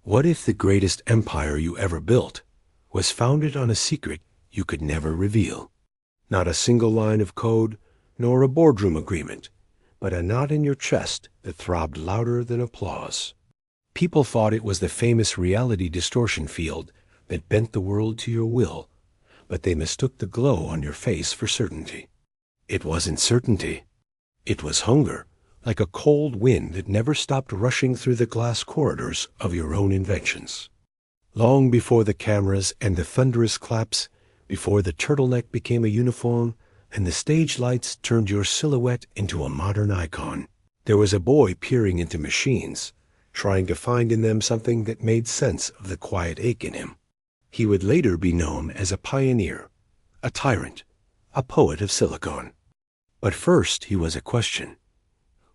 What if the greatest empire you ever built was founded on a secret you could never reveal? Not a single line of code, nor a boardroom agreement, but a knot in your chest that throbbed louder than applause. People thought it was the famous reality distortion field that bent the world to your will, but they mistook the glow on your face for certainty. It wasn't certainty. It was hunger, like a cold wind that never stopped rushing through the glass corridors of your own inventions. Long before the cameras and the thunderous claps, before the turtleneck became a uniform and the stage lights turned your silhouette into a modern icon, there was a boy peering into machines, trying to find in them something that made sense of the quiet ache in him. He would later be known as a pioneer, a tyrant, a poet of silicon. But first he was a question.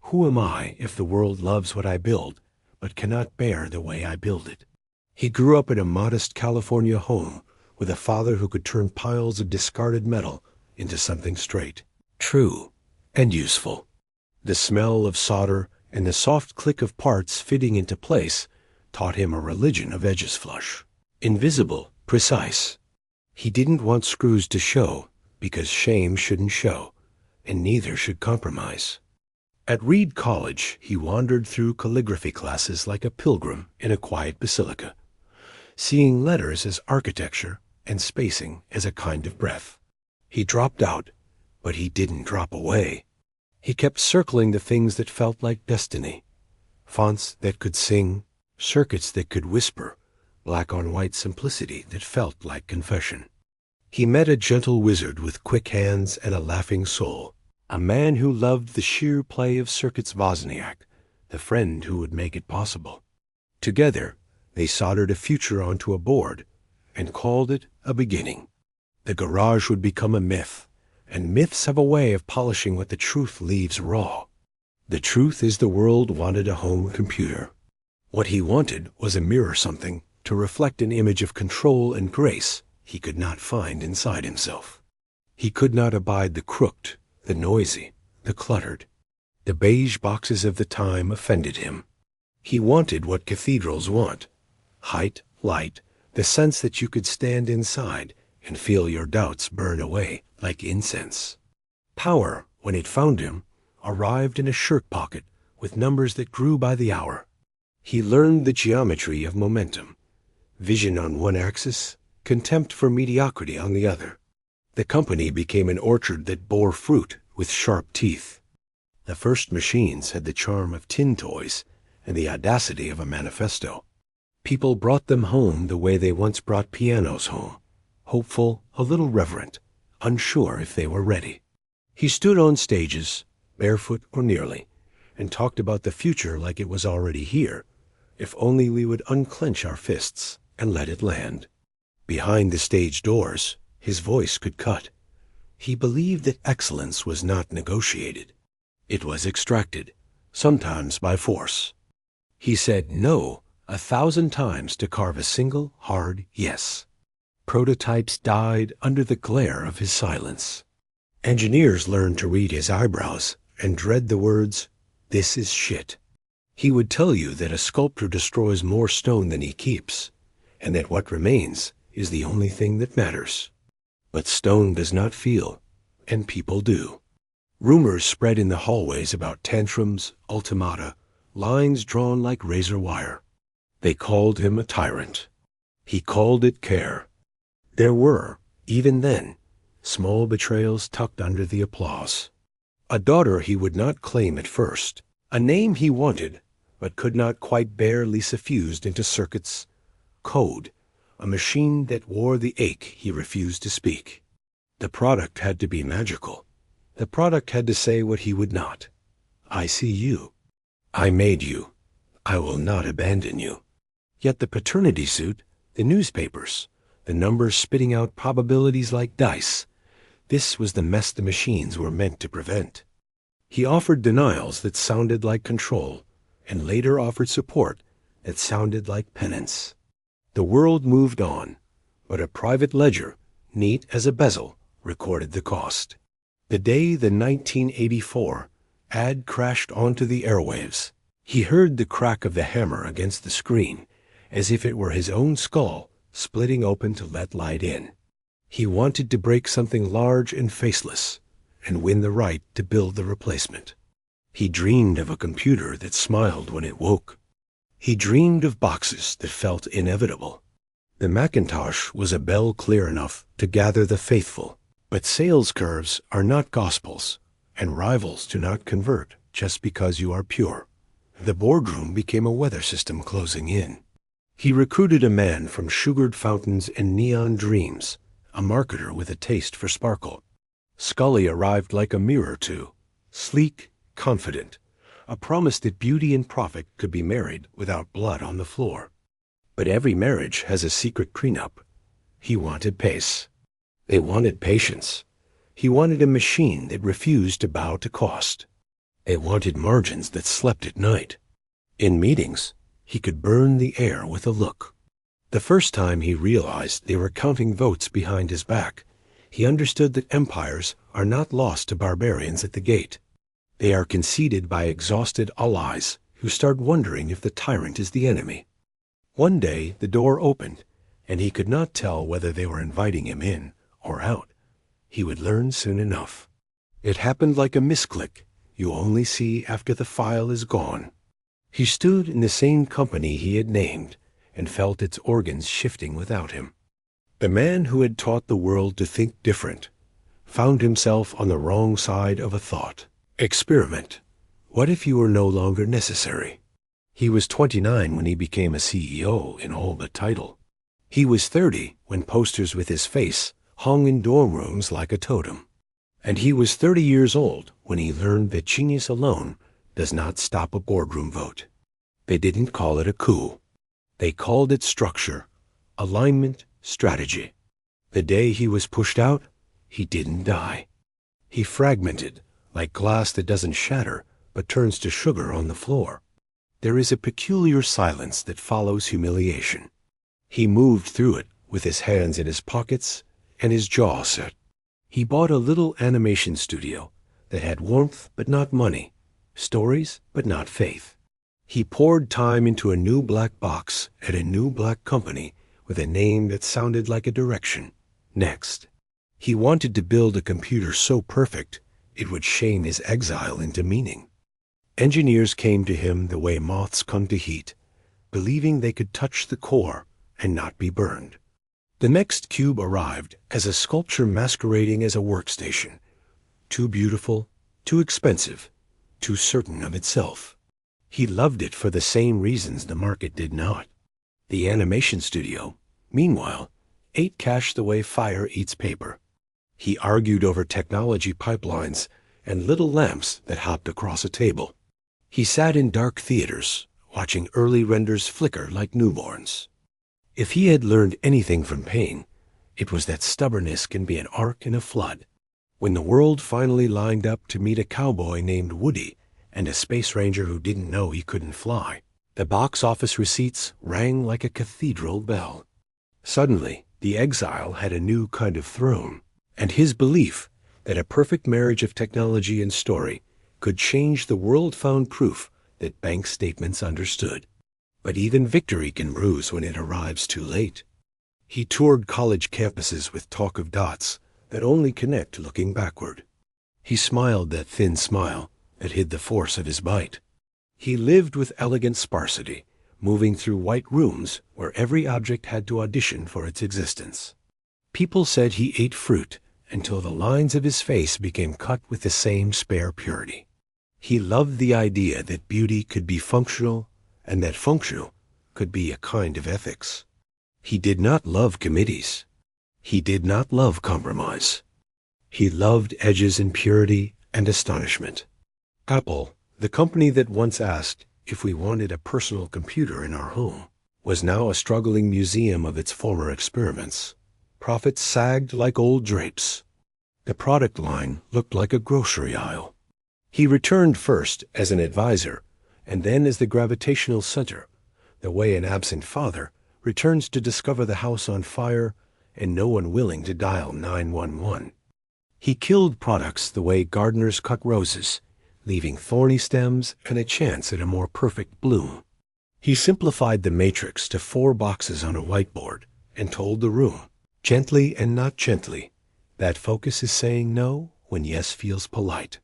Who am I if the world loves what I build, but cannot bear the way I build it? He grew up in a modest California home with a father who could turn piles of discarded metal into something straight, true, and useful. The smell of solder and the soft click of parts fitting into place taught him a religion of edges flush. Invisible, precise. He didn't want screws to show, because shame shouldn't show, and neither should compromise. At Reed College, he wandered through calligraphy classes like a pilgrim in a quiet basilica, seeing letters as architecture and spacing as a kind of breath. He dropped out, but he didn't drop away. He kept circling the things that felt like destiny, fonts that could sing, circuits that could whisper, black on white simplicity that felt like confession. He met a gentle wizard with quick hands and a laughing soul, a man who loved the sheer play of circuits Wozniak, the friend who would make it possible. Together, they soldered a future onto a board and called it a beginning. The garage would become a myth, and myths have a way of polishing what the truth leaves raw. The truth is the world wanted a home computer. What he wanted was a mirror something to reflect an image of control and grace he could not find inside himself. He could not abide the crooked, the noisy, the cluttered. The beige boxes of the time offended him. He wanted what cathedrals want: height, light, the sense that you could stand inside and feel your doubts burn away like incense. Power, when it found him, arrived in a shirt pocket with numbers that grew by the hour. He learned the geometry of momentum, vision on one axis, contempt for mediocrity on the other. The company became an orchard that bore fruit with sharp teeth. The first machines had the charm of tin toys and the audacity of a manifesto. People brought them home the way they once brought pianos home, hopeful, a little reverent, unsure if they were ready. He stood on stages, barefoot or nearly, and talked about the future like it was already here, if only we would unclench our fists and let it land. Behind the stage doors, his voice could cut. He believed that excellence was not negotiated. It was extracted, sometimes by force. He said no 1,000 times to carve a single hard yes. Prototypes died under the glare of his silence. Engineers learned to read his eyebrows and dread the words, "This is shit." He would tell you that a sculptor destroys more stone than he keeps, and that what remains is the only thing that matters. But stone does not feel, and people do. Rumors spread in the hallways about tantrums, ultimata, lines drawn like razor wire. They called him a tyrant. He called it care. There were, even then, small betrayals tucked under the applause. A daughter he would not claim at first, a name he wanted, but could not quite bear Lisa fused into circuits, code, a machine that wore the ache he refused to speak. The product had to be magical. The product had to say what he would not. I see you. I made you. I will not abandon you. Yet the paternity suit, the newspapers, the numbers spitting out probabilities like dice, this was the mess the machines were meant to prevent. He offered denials that sounded like control, and later offered support that sounded like penance. The world moved on, but a private ledger, neat as a bezel, recorded the cost. The day the 1984 ad crashed onto the airwaves, he heard the crack of the hammer against the screen as if it were his own skull splitting open to let light in. He wanted to break something large and faceless and win the right to build the replacement. He dreamed of a computer that smiled when it woke. He dreamed of boxes that felt inevitable. The Macintosh was a bell clear enough to gather the faithful, but sales curves are not gospels, and rivals do not convert just because you are pure. The Boardroom became a weather system closing in. He recruited a man from sugared fountains and neon dreams, a marketer with a taste for sparkle. Scully arrived like a mirror to, sleek, confident, a promise that beauty and profit could be married without blood on the floor. But every marriage has a secret prenup. He wanted pace. They wanted patience. He wanted a machine that refused to bow to cost. They wanted margins that slept at night. In meetings, he could burn the air with a look. The first time he realized they were counting votes behind his back, he understood that empires are not lost to barbarians at the gate. They are conceded by exhausted allies who start wondering if the tyrant is the enemy. One day the door opened, and he could not tell whether they were inviting him in or out. He would learn soon enough. It happened like a misclick you only see after the file is gone. He stood in the same company he had named and felt its organs shifting without him. The man who had taught the world to think different found himself on the wrong side of a thought. Experiment. What if you were no longer necessary? He was 29 when he became a CEO in all but title. He was 30 when posters with his face hung in dorm rooms like a totem. And he was 30 years old when he learned that genius alone does not stop a boardroom vote. They didn't call it a coup. They called it structure, alignment, strategy. The day he was pushed out, he didn't die. He fragmented, like glass that doesn't shatter but turns to sugar on the floor. There is a peculiar silence that follows humiliation. He moved through it with his hands in his pockets and his jaw set. He bought a little animation studio that had warmth but not money, stories but not faith. He poured time into a new black box at a new black company with a name that sounded like a direction. Next. He wanted to build a computer so perfect it would shame his exile into meaning. Engineers came to him the way moths come to heat, believing they could touch the core and not be burned. The next cube arrived as a sculpture masquerading as a workstation. Too beautiful, too expensive, too certain of itself. He loved it for the same reasons the market did not. The animation studio, meanwhile, ate cash the way fire eats paper. He argued over technology pipelines and little lamps that hopped across a table. He sat in dark theaters, watching early renders flicker like newborns. If he had learned anything from pain, it was that stubbornness can be an ark in a flood. When the world finally lined up to meet a cowboy named Woody and a space ranger who didn't know he couldn't fly, the box office receipts rang like a cathedral bell. Suddenly, the exile had a new kind of throne, and his belief that a perfect marriage of technology and story could change the world found proof that bank statements understood. But even victory can bruise when it arrives too late. He toured college campuses with talk of dots that only connect looking backward. He smiled that thin smile that hid the force of his bite. He lived with elegant sparsity, moving through white rooms where every object had to audition for its existence. People said he ate fruit until the lines of his face became cut with the same spare purity. He loved the idea that beauty could be functional and that functional could be a kind of ethics. He did not love committees. He did not love compromise. He loved edges and purity and astonishment. Apple, the company that once asked if we wanted a personal computer in our home, was now a struggling museum of its former experiments. Profits sagged like old drapes. The product line looked like a grocery aisle. He returned first as an advisor and then as the gravitational center, the way an absent father returns to discover the house on fire and no one willing to dial 911. He killed products the way gardeners cut roses, leaving thorny stems and a chance at a more perfect bloom. He simplified the matrix to 4 boxes on a whiteboard and told the room, gently and not gently, that focus is saying no when yes feels polite.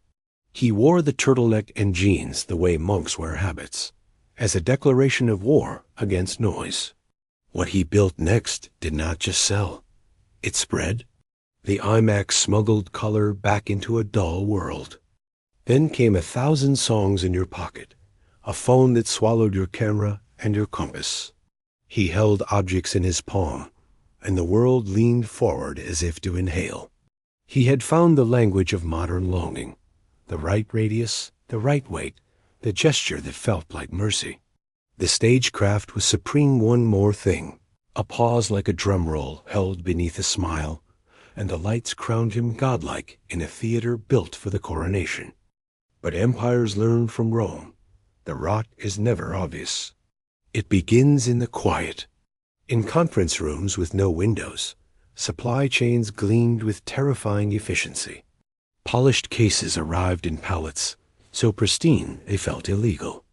He wore the turtleneck and jeans the way monks wear habits, as a declaration of war against noise. What he built next did not just sell. It spread. The iMac smuggled color back into a dull world. Then came 1,000 songs in your pocket, a phone that swallowed your camera and your compass. He held objects in his palm, and the world leaned forward as if to inhale. He had found the language of modern longing, the right radius, the right weight, the gesture that felt like mercy. The stagecraft was supreme one more thing, a pause like a drum roll held beneath a smile, and the lights crowned him godlike in a theater built for the coronation. But empires learn from Rome. The rot is never obvious. It begins in the quiet. In conference rooms with no windows, supply chains gleamed with terrifying efficiency. Polished cases arrived in pallets, so pristine they felt illegal.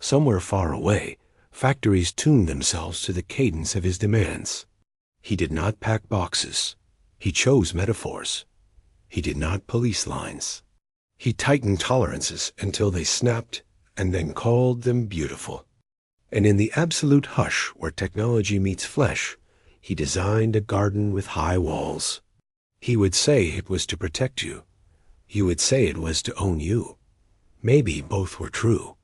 Somewhere far away, factories tuned themselves to the cadence of his demands. He did not pack boxes. He chose metaphors. He did not police lines. He tightened tolerances until they snapped and then called them beautiful. And in the absolute hush where technology meets flesh, he designed a garden with high walls. He would say it was to protect you. You would say it was to own you. Maybe both were true.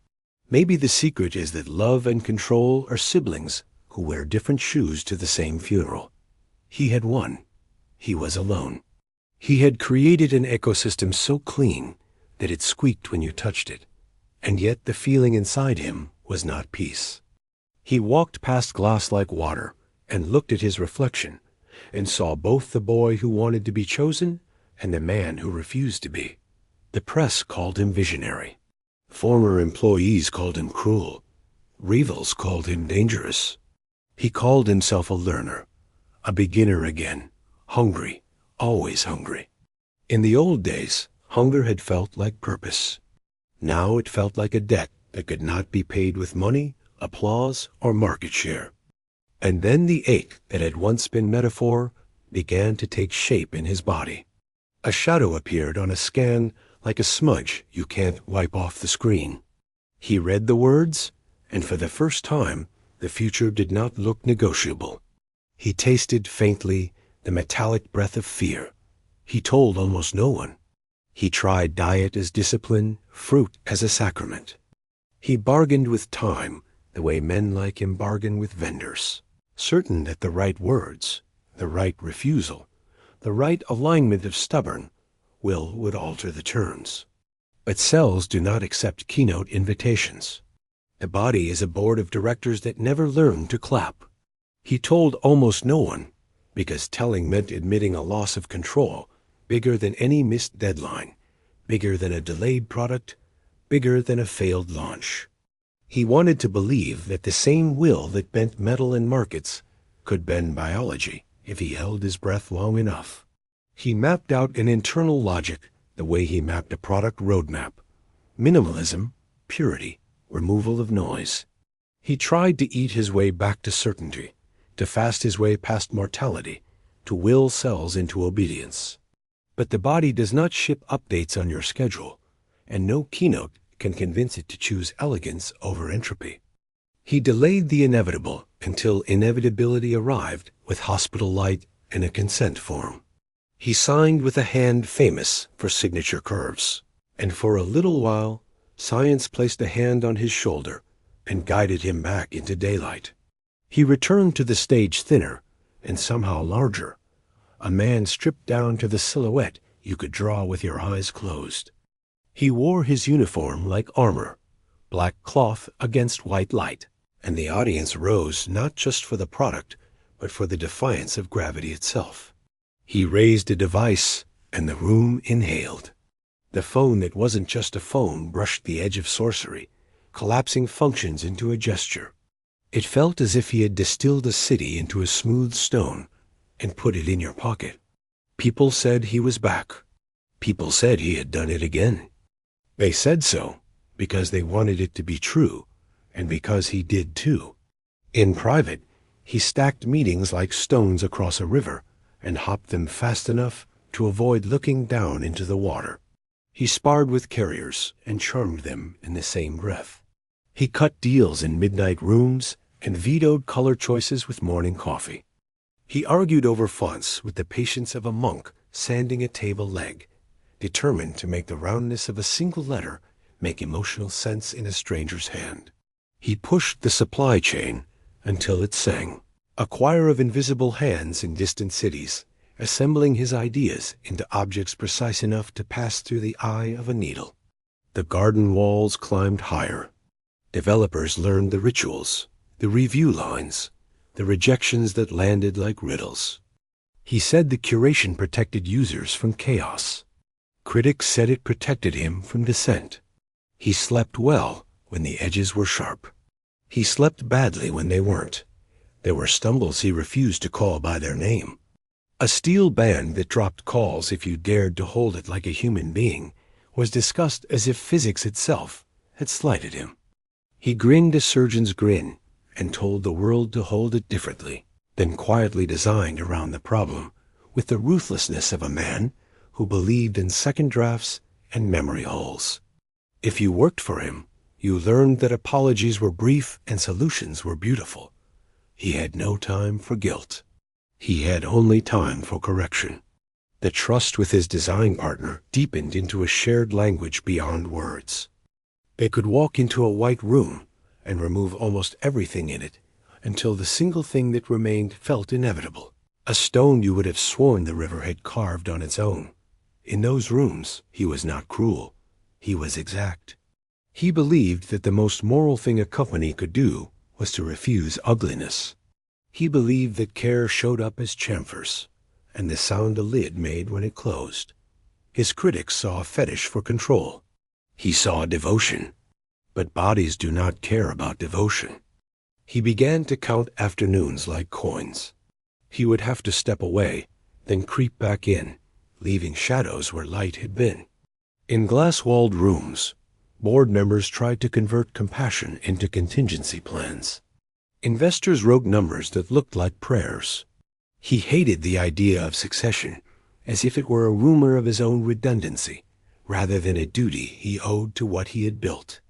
Maybe the secret is that love and control are siblings who wear different shoes to the same funeral. He had won. He was alone. He had created an ecosystem so clean that it squeaked when you touched it, and yet the feeling inside him was not peace. He walked past glass like water and looked at his reflection and saw both the boy who wanted to be chosen and the man who refused to be. The press called him visionary. Former employees called him cruel. Rivals called him dangerous. He called himself a learner, a beginner again, hungry, always hungry. In the old days, hunger had felt like purpose. Now it felt like a debt that could not be paid with money, applause, or market share. And then the ache that had once been metaphor began to take shape in his body. A shadow appeared on a scan like a smudge you can't wipe off the screen. He read the words, and for the first time, the future did not look negotiable. He tasted faintly the metallic breath of fear. He told almost no one. He tried diet as discipline, fruit as a sacrament. He bargained with time the way men like him bargain with vendors, certain that the right words, the right refusal, the right alignment of stubborn will would alter the terms. But cells do not accept keynote invitations. The body is a board of directors that never learn to clap. He told almost no one, because telling meant admitting a loss of control bigger than any missed deadline, bigger than a delayed product, bigger than a failed launch. He wanted to believe that the same will that bent metal and markets could bend biology if he held his breath long enough. He mapped out an internal logic the way he mapped a product roadmap. Minimalism, purity, removal of noise. He tried to eat his way back to certainty, to fast his way past mortality, to will cells into obedience. But the body does not ship updates on your schedule, and no keynote can convince it to choose elegance over entropy. He delayed the inevitable until inevitability arrived with hospital light and a consent form. He signed with a hand famous for signature curves, and for a little while, science placed a hand on his shoulder and guided him back into daylight. He returned to the stage thinner and somehow larger, a man stripped down to the silhouette you could draw with your eyes closed. He wore his uniform like armor, black cloth against white light, and the audience rose not just for the product, but for the defiance of gravity itself. He raised a device, and the room inhaled. The phone that wasn't just a phone brushed the edge of sorcery, collapsing functions into a gesture. It felt as if he had distilled a city into a smooth stone and put it in your pocket. People said he was back. People said he had done it again. They said so because they wanted it to be true, and because he did too. In private, he stacked meetings like stones across a river and hopped them fast enough to avoid looking down into the water. He sparred with carriers and charmed them in the same breath. He cut deals in midnight rooms and vetoed color choices with morning coffee. He argued over fonts with the patience of a monk sanding a table leg, determined to make the roundness of a single letter make emotional sense in a stranger's hand. He pushed the supply chain until it sang, a choir of invisible hands in distant cities, assembling his ideas into objects precise enough to pass through the eye of a needle. The garden walls climbed higher. Developers learned the rituals, the review lines, the rejections that landed like riddles. He said the curation protected users from chaos. Critics said it protected him from dissent. He slept well when the edges were sharp. He slept badly when they weren't. There were stumbles he refused to call by their name. A steel band that dropped calls if you dared to hold it like a human being was discussed as if physics itself had slighted him. He grinned a surgeon's grin and told the world to hold it differently, then quietly designed around the problem with the ruthlessness of a man who believed in second drafts and memory holes. If you worked for him, you learned that apologies were brief and solutions were beautiful. He had no time for guilt. He had only time for correction. The trust with his design partner deepened into a shared language beyond words. They could walk into a white room and remove almost everything in it until the single thing that remained felt inevitable, a stone you would have sworn the river had carved on its own. In those rooms, he was not cruel. He was exact. He believed that the most moral thing a company could do was to refuse ugliness. He believed that care showed up as chamfers, and the sound a lid made when it closed. His critics saw a fetish for control. He saw devotion. But bodies do not care about devotion. He began to count afternoons like coins. He would have to step away, then creep back in, leaving shadows where light had been. In glass-walled rooms, board members tried to convert compassion into contingency plans. Investors wrote numbers that looked like prayers. He hated the idea of succession, as if it were a rumor of his own redundancy, rather than a duty he owed to what he had built.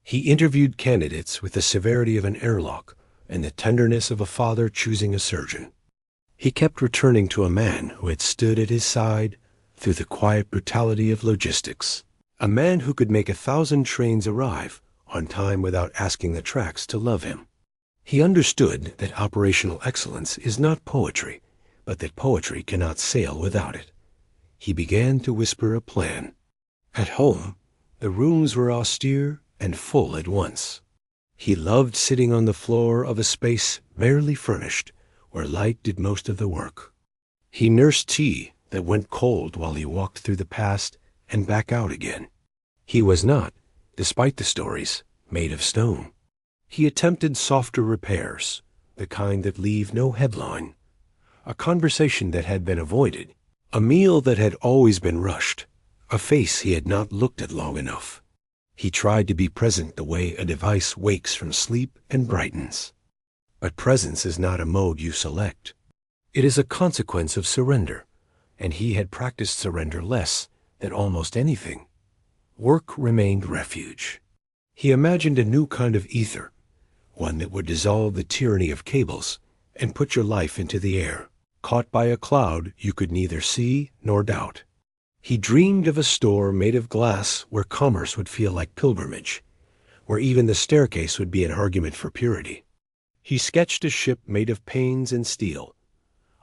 He interviewed candidates with the severity of an airlock and the tenderness of a father choosing a surgeon. He kept returning to a man who had stood at his side through the quiet brutality of logistics, a man who could make 1,000 trains arrive on time without asking the tracks to love him. He understood that operational excellence is not poetry, but that poetry cannot sail without it. He began to whisper a plan. At home, the rooms were austere and full at once. He loved sitting on the floor of a space barely furnished, where light did most of the work. He nursed tea that went cold while he walked through the past and back out again. He was not, despite the stories, made of stone. He attempted softer repairs, the kind that leave no headline, a conversation that had been avoided, a meal that had always been rushed, a face he had not looked at long enough. He tried to be present the way a device wakes from sleep and brightens. But presence is not a mode you select. It is a consequence of surrender, and he had practiced surrender less than almost anything. Work remained refuge. He imagined a new kind of ether, one that would dissolve the tyranny of cables and put your life into the air, caught by a cloud you could neither see nor doubt. He dreamed of a store made of glass where commerce would feel like pilgrimage, where even the staircase would be an argument for purity. He sketched a ship made of panes and steel,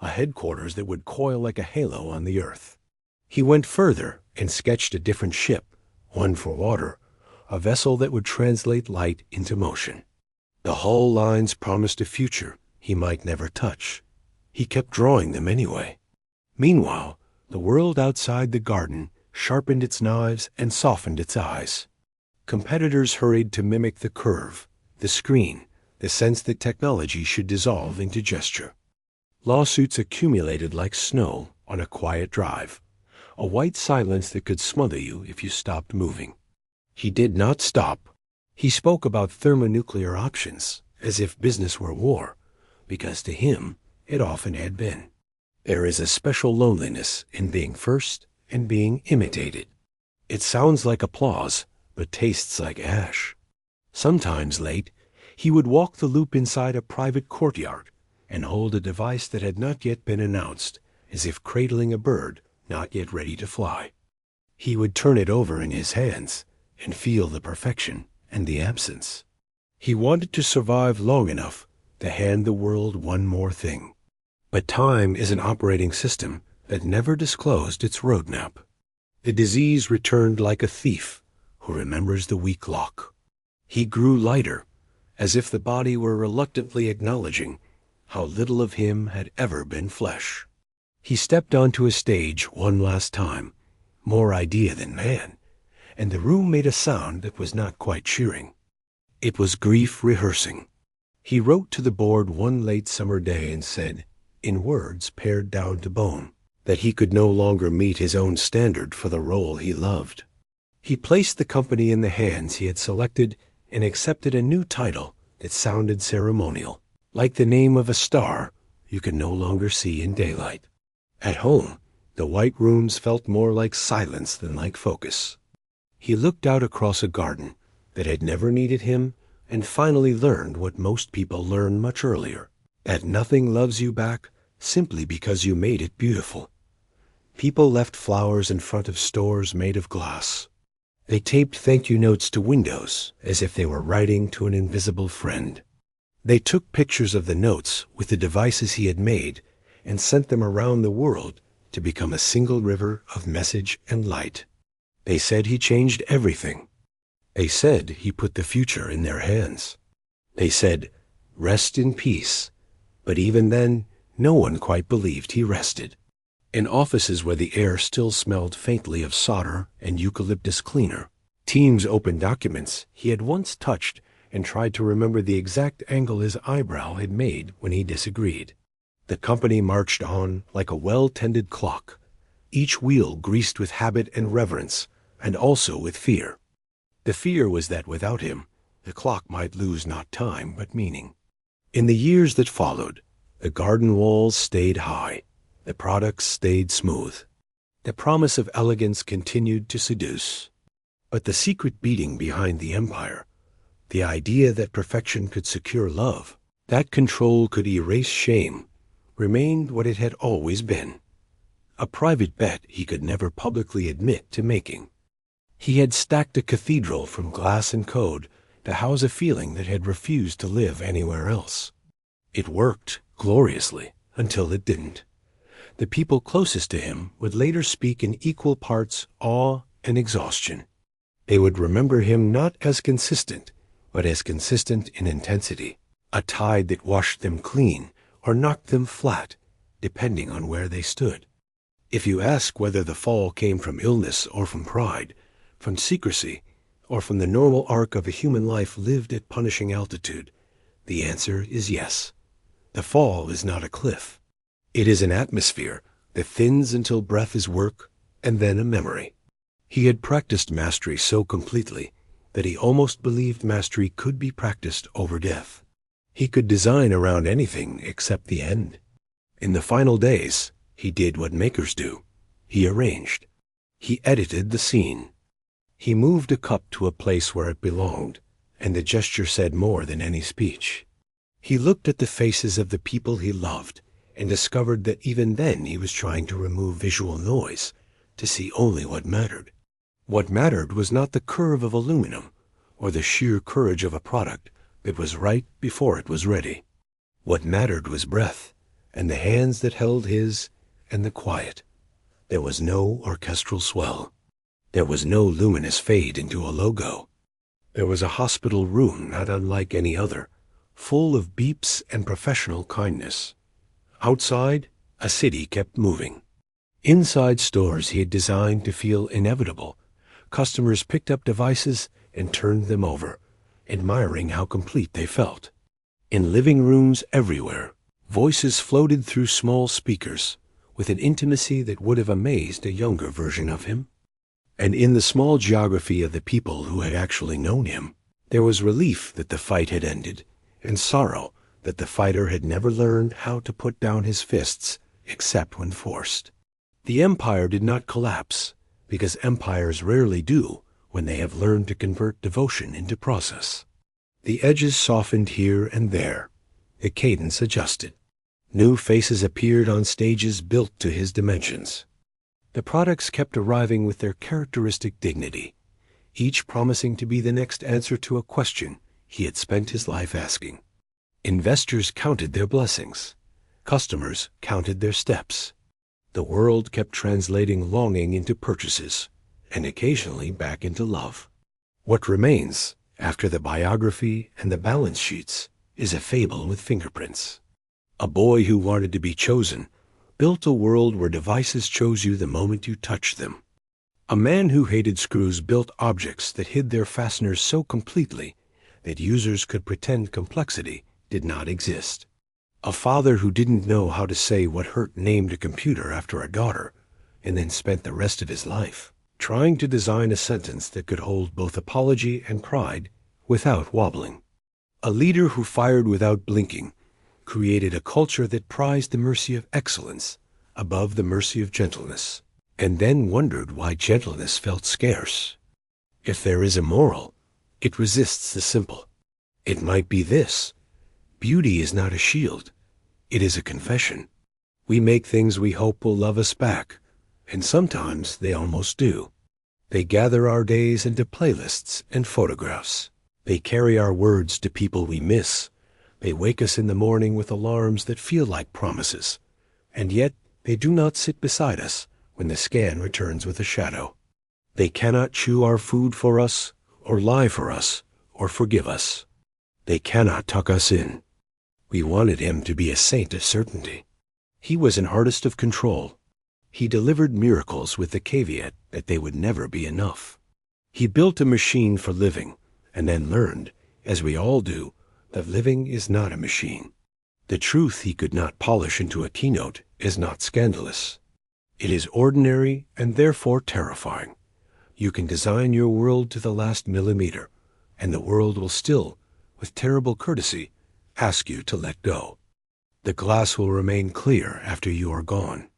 a headquarters that would coil like a halo on the earth. He went further and sketched a different ship, one for water, a vessel that would translate light into motion. The hull lines promised a future he might never touch. He kept drawing them anyway. Meanwhile, the world outside the garden sharpened its knives and softened its eyes. Competitors hurried to mimic the curve, the screen, the sense that technology should dissolve into gesture. Lawsuits accumulated like snow on a quiet drive, a white silence that could smother you if you stopped moving. He did not stop. He spoke about thermonuclear options as if business were war, because to him it often had been. There is a special loneliness in being first and being imitated. It sounds like applause, but tastes like ash. Sometimes late, he would walk the loop inside a private courtyard and hold a device that had not yet been announced, as if cradling a bird not yet ready to fly. He would turn it over in his hands and feel the perfection and the absence. He wanted to survive long enough to hand the world one more thing. But time is an operating system that never disclosed its roadmap. The disease returned like a thief who remembers the weak lock. He grew lighter, as if the body were reluctantly acknowledging how little of him had ever been flesh. He stepped onto a stage one last time, more idea than man, and the room made a sound that was not quite cheering. It was grief rehearsing. He wrote to the board one late summer day and said, in words pared down to bone, that he could no longer meet his own standard for the role he loved. He placed the company in the hands he had selected and accepted a new title that sounded ceremonial, like the name of a star you could no longer see in daylight. At home, the white rooms felt more like silence than like focus. He looked out across a garden that had never needed him and finally learned what most people learn much earlier, that nothing loves you back simply because you made it beautiful. People left flowers in front of stores made of glass. They taped thank you notes to windows as if they were writing to an invisible friend. They took pictures of the notes with the devices he had made and sent them around the world to become a single river of message and light. They said he changed everything. They said he put the future in their hands. They said, rest in peace. But even then, no one quite believed he rested. In offices where the air still smelled faintly of solder and eucalyptus cleaner, teams opened documents he had once touched and tried to remember the exact angle his eyebrow had made when he disagreed. The company marched on like a well-tended clock, each wheel greased with habit and reverence, and also with fear. The fear was that without him, the clock might lose not time but meaning. In the years that followed, the garden walls stayed high. The products stayed smooth. The promise of elegance continued to seduce. But the secret beating behind the empire, the idea that perfection could secure love, that control could erase shame, remained what it had always been. A private bet he could never publicly admit to making. He had stacked a cathedral from glass and code to house a feeling that had refused to live anywhere else. It worked gloriously until it didn't. The people closest to him would later speak in equal parts awe and exhaustion. They would remember him not as consistent, but as consistent in intensity, a tide that washed them clean or knocked them flat, depending on where they stood. If you ask whether the fall came from illness or from pride, from secrecy, or from the normal arc of a human life lived at punishing altitude, the answer is yes. The fall is not a cliff. It is an atmosphere that thins until breath is work and then a memory. He had practiced mastery so completely that he almost believed mastery could be practiced over death. He could design around anything except the end. In the final days, he did what makers do. He arranged. He edited the scene. He moved a cup to a place where it belonged, and the gesture said more than any speech. He looked at the faces of the people he loved and discovered that even then he was trying to remove visual noise, to see only what mattered. What mattered was not the curve of aluminum or the sheer courage of a product that was right before it was ready. What mattered was breath, and the hands that held his, and the quiet. There was no orchestral swell. There was no luminous fade into a logo. There was a hospital room not unlike any other, full of beeps and professional kindness. Outside, a city kept moving. Inside stores he had designed to feel inevitable. Customers picked up devices and turned them over, admiring how complete they felt. In living rooms everywhere, voices floated through small speakers with an intimacy that would have amazed a younger version of him. And in the small geography of the people who had actually known him, There was relief that the fight had ended, and sorrow that the fighter had never learned how to put down his fists except when forced. The empire did not collapse, because empires rarely do when they have learned to convert devotion into process. The edges softened here and there. The cadence adjusted. New faces appeared on stages built to his dimensions. The products kept arriving with their characteristic dignity, each promising to be the next answer to a question he had spent his life asking. Investors counted their blessings. Customers counted their steps. The world kept translating longing into purchases, and occasionally back into love. What remains, after the biography and the balance sheets, is a fable with fingerprints. A boy who wanted to be chosen built a world where devices chose you the moment you touched them. A man who hated screws built objects that hid their fasteners so completely that users could pretend complexity did not exist. A father who didn't know how to say what hurt named a computer after a daughter, and then spent the rest of his life trying to design a sentence that could hold both apology and pride without wobbling. A leader who fired without blinking created a culture that prized the mercy of excellence above the mercy of gentleness, and then wondered why gentleness felt scarce. If there is a moral, it resists the simple. It might be this: beauty is not a shield, it is a confession. We make things we hope will love us back, and sometimes they almost do. They gather our days into playlists and photographs. They carry our words to people we miss. They wake us in the morning with alarms that feel like promises, and yet they do not sit beside us when the scan returns with a shadow. They cannot chew our food for us, or lie for us, or forgive us. They cannot tuck us in. We wanted him to be a saint of certainty. He was an artist of control. He delivered miracles with the caveat that they would never be enough. He built a machine for living, and then learned, as we all do, that living is not a machine. The truth he could not polish into a keynote is not scandalous. It is ordinary and therefore terrifying. You can design your world to the last millimeter, and the world will still, with terrible courtesy, ask you to let go. The glass will remain clear after you are gone.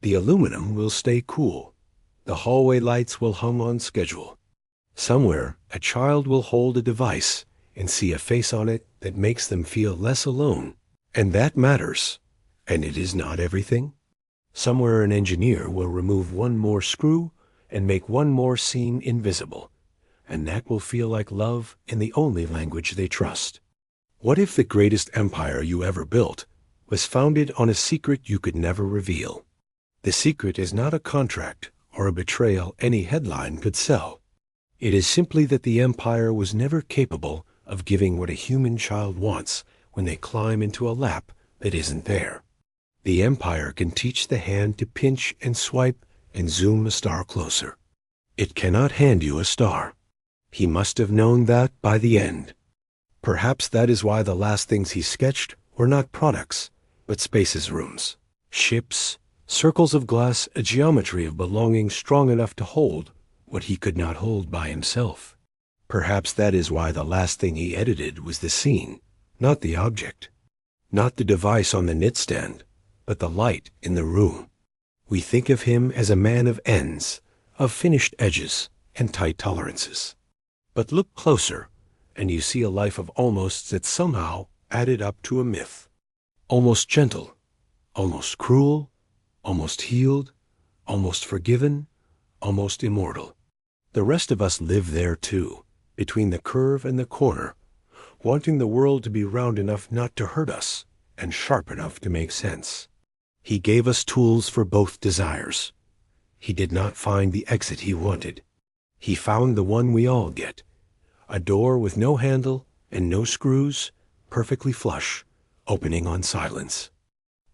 The aluminum will stay cool. The hallway lights will hum on schedule. Somewhere, a child will hold a device and see a face on it that makes them feel less alone. And that matters. And it is not everything. Somewhere an engineer will remove one more screw and make one more seam invisible. And that will feel like love in the only language they trust. What if the greatest empire you ever built was founded on a secret you could never reveal? The secret is not a contract or a betrayal any headline could sell. It is simply that the empire was never capable of giving what a human child wants when they climb into a lap that isn't there. The empire can teach the hand to pinch and swipe and zoom a star closer. It cannot hand you a star. He must have known that by the end. Perhaps that is why the last things he sketched were not products, but spaces rooms, ships, circles of glass, a geometry of belonging strong enough to hold what he could not hold by himself. Perhaps that is why the last thing he edited was the scene, not the object, not the device on the knitstand, but the light in the room. We think of him as a man of ends, of finished edges and tight tolerances. But look closer, and you see a life of almosts that somehow added up to a myth. Almost gentle, almost cruel, almost healed, almost forgiven, almost immortal. The rest of us live there too, between the curve and the corner, wanting the world to be round enough not to hurt us and sharp enough to make sense. He gave us tools for both desires. He did not find the exit he wanted. He found the one we all get, a door with no handle and no screws, perfectly flush, opening on silence.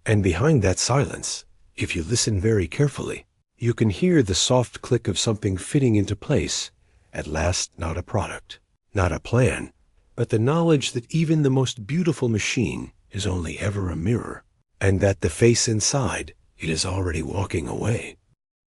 And behind that silence, if you listen very carefully, you can hear the soft click of something fitting into place, at last not a product, not a plan, but the knowledge that even the most beautiful machine is only ever a mirror, and that the face inside it is already walking away.